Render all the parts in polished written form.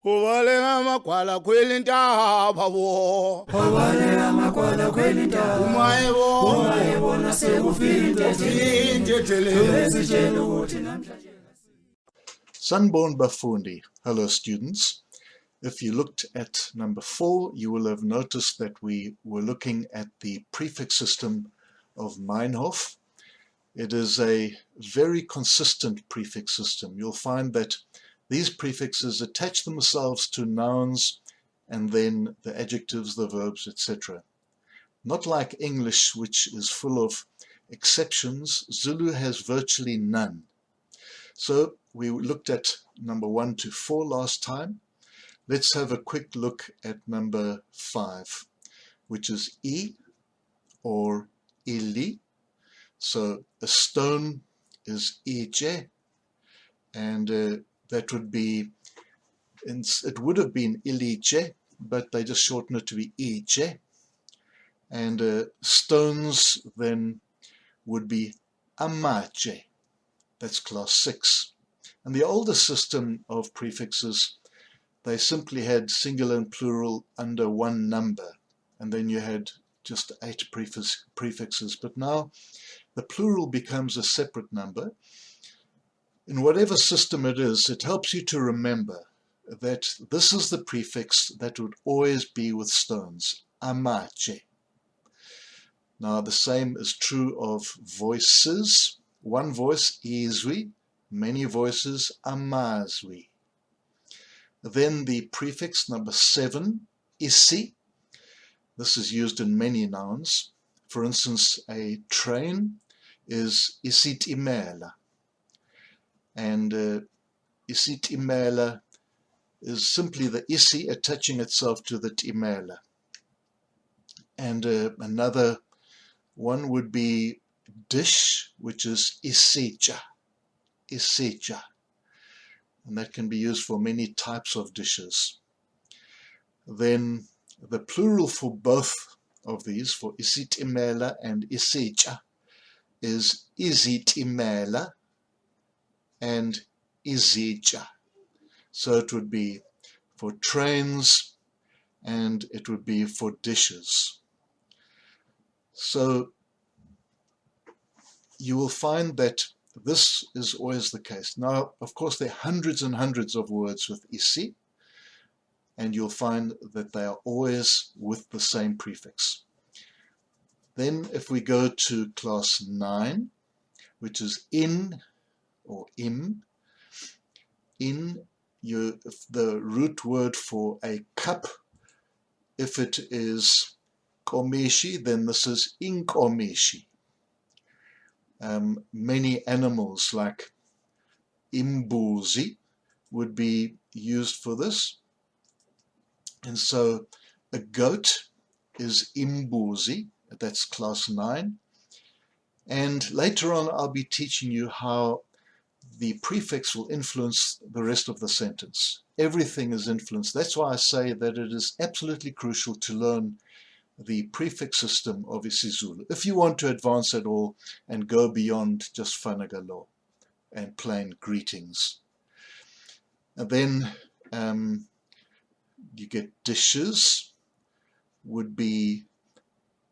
Uvalenga magwala kwelintaba wo. Uvalenga magwala kwelintaba. Umayebona sekufika Sunborn Bafundi. Hello students. If you looked at number 4, you will have noticed that we were looking at the prefix system of Meinhof. It is a very consistent prefix system. You'll find that these prefixes attach themselves to nouns and then the adjectives, the verbs, etc. Not like English, which is full of exceptions, Zulu has virtually none. So we looked at number 1 to 4 last time. Let's have a quick look at number 5, which is I or ili. So a stone is ije, and that would be, it would have been ilije, but they just shorten it to be ije. And stones then would be amaje. That's class 6. And the older system of prefixes, they simply had singular and plural under one number, and then you had just 8 prefixes. But now the plural becomes a separate number. In whatever system it is, it helps you to remember that this is the prefix that would always be with stones, amache. Now the same is true of voices. One voice, izwi, many voices, amazwi. Then the prefix number 7, isi. This is used in many nouns. For instance, a train is isitimela. And isitimela is simply the isi attaching itself to the timela. And another one would be dish, which is isecha. Isecha. And that can be used for many types of dishes. Then the plural for both of these, for isitimela and isecha, is izitimela and izecha. So it would be for trains and it would be for dishes. So you will find that this is always the case. Now, of course, there are hundreds and hundreds of words with isi, and you'll find that they are always with the same prefix. Then if we go to class 9, which is in or im, if the root word for a cup, if it is komeshi, then this is inkomeshi. Many animals like imbuzi would be used for this. And so a goat is imbuzi, that's class 9. And later on I'll be teaching you how the prefix will influence the rest of the sentence. Everything is influenced. That's why I say that it is absolutely crucial to learn the prefix system of isiZulu if you want to advance at all and go beyond just fanagalo and plain greetings. And then you get dishes, would be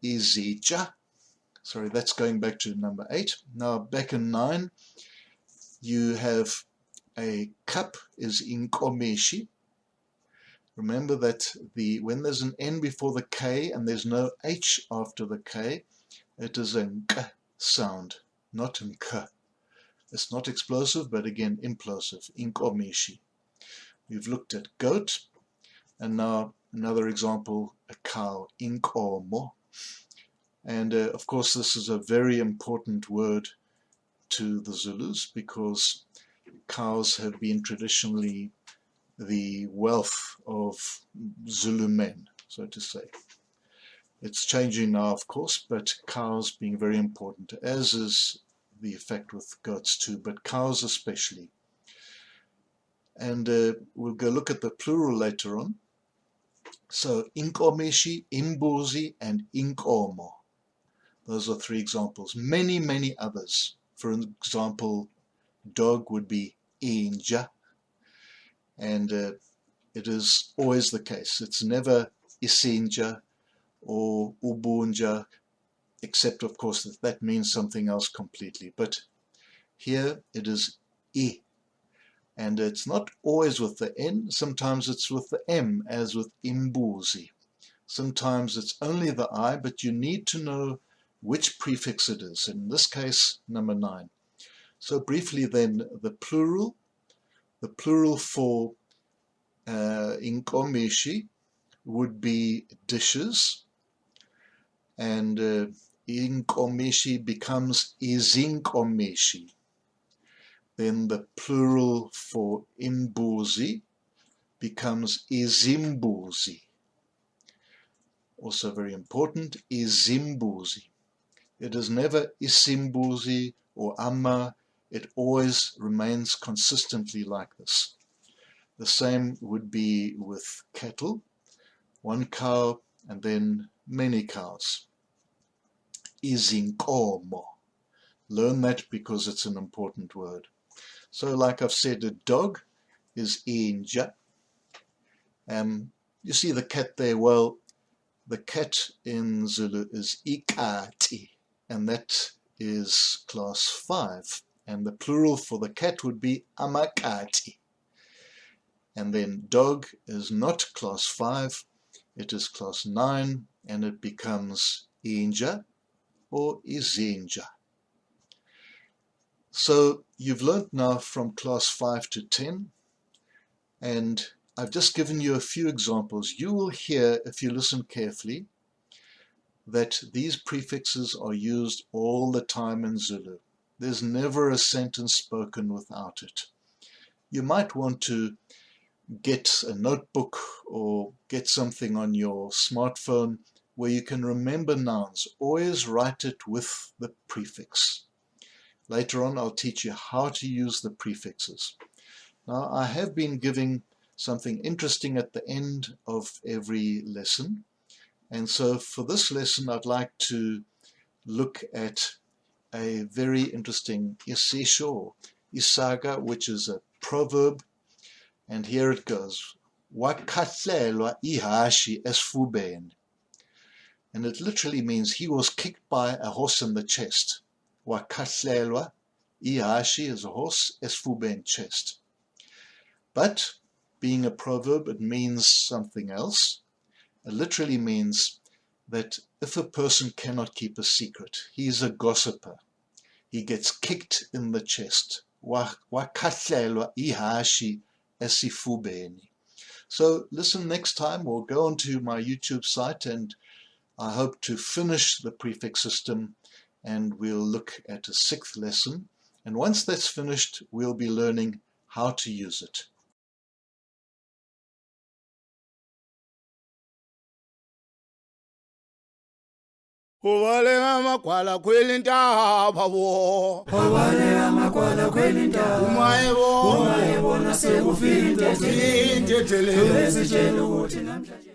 izija. Sorry, that's going back to number 8. Now back in 9, you have a cup is inkomeshi. Remember that when there's an N before the K and there's no H after the K, it is a nk sound, not an k. It's not explosive, but again implosive, inkomeshi. We've looked at goat, and now another example, a cow, inkomo. And of course this is a very important word to the Zulus because cows have been traditionally the wealth of Zulu men, so to say. It's changing now, of course, but cows being very important, as is the effect with goats too, but cows especially. And we'll go look at the plural later on. So inkomeshi, imbuzi, and inkomo. Those are 3 examples. Many, many others. For example, dog would be inja, and it is always the case. It's never isinja or ubunja, except of course that means something else completely. But here it is I. And it's not always with the N, sometimes it's with the M, as with imbuzi. Sometimes it's only the I, but you need to know which prefix it is. In this case, number 9. So briefly then, the plural for inkomishi would be dishes, and inkomishi becomes izinkomishi. Then the plural for imbuzi becomes izimbuzi. Also very important, izimbuzi. It is never isimbuzi or amma. It always remains consistently like this. The same would be with cattle, one cow and then many cows. Izinkomo. Learn that because it's an important word. So like I've said, a dog is inja. You see the cat there. Well, the cat in Zulu is ikati, and that is class 5. And the plural for the cat would be amakati. And then dog is not class 5, it is class 9, and it becomes inja or izinja. So you've learnt now from class 5 to 10, and I've just given you a few examples. You will hear, if you listen carefully, that these prefixes are used all the time in Zulu. There's never a sentence spoken without it. You might want to get a notebook or get something on your smartphone where you can remember nouns. Always write it with the prefix. Later on, I'll teach you how to use the prefixes. Now, I have been giving something interesting at the end of every lesson. And so for this lesson, I'd like to look at a very interesting isisho, isaga, which is a proverb. And here it goes. Wakahlelwa ihashi esifubeni. And it literally means he was kicked by a horse in the chest. Wakahlelwa ihashi is a horse, esifubeni, chest. But being a proverb, it means something else. It literally means that if a person cannot keep a secret, he's a gossiper. He gets kicked in the chest. Wakahlelwa ihashi esifubeni. So listen next time, or go onto my YouTube site, and I hope to finish the prefix system, and we'll look at a 6th lesson. And once that's finished, we'll be learning how to use it. Uvalenga magwala kwelintaba wo. Uvalenga magwala kwelintaba. Umayebona sekufika. Intethele. Sitshela ukuthi namhlanje